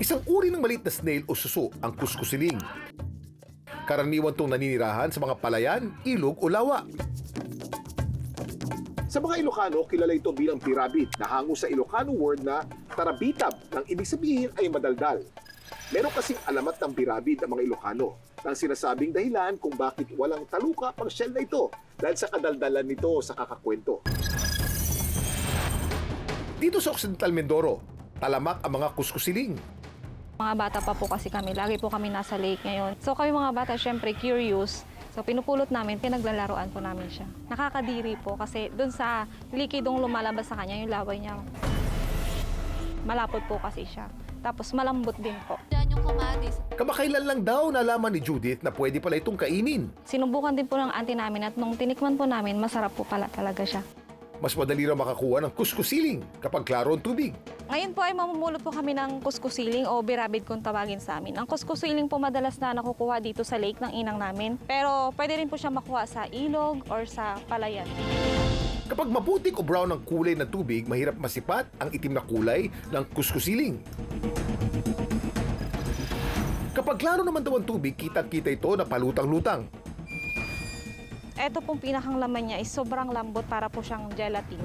Isang uri ng maliit na snail o suso ang kuskusiling. Karaniwan itong naninirahan sa mga palayan, ilog o lawa. Sa mga Ilocano, kilala ito bilang pirabid na hango sa Ilocano word na tarabitab nang ibig sabihin ay madaldal. Meron kasing alamat ng pirabid ang mga Ilocano nang sinasabing dahilan kung bakit walang taluka pang shell na ito dahil sa kadaldalan nito sa kakakwento. Dito sa Occidental Mindoro, talamak ang mga kuskusiling. Mga bata pa po kasi kami, lagi po kami nasa lake ngayon. So kami mga bata, syempre curious. So pinupulot namin, pinaglalaroan po namin siya. Nakakadiri po kasi dun sa likidong lumalabas sa kanya, yung laway niya, malapot po kasi siya. Tapos malambot din po. Yan yung kumadis. Kamakailan lang daw nalaman ni Judith na pwede pala itong kainin. Sinubukan din po ng auntie namin at nung tinikman po namin, masarap po pala talaga siya. Mas madali raw makakuha ng kuskusiling kapag klaro ang tubig. Ngayon po ay mamumulot po kami ng kuskusiling o birabid kung tawagin sa amin. Ang kuskusiling po madalas na nakukuha dito sa lake ng inang namin. Pero pwede rin po siya makuha sa ilog or sa palayan. Kapag maputik o brown ang kulay ng tubig, mahirap masipat ang itim na kulay ng kuskusiling. Kapag klaro naman daw ang tubig, kitang-kita ito na palutang-lutang. Ito pong pinakang laman niya is sobrang lambot para po siyang gelatin.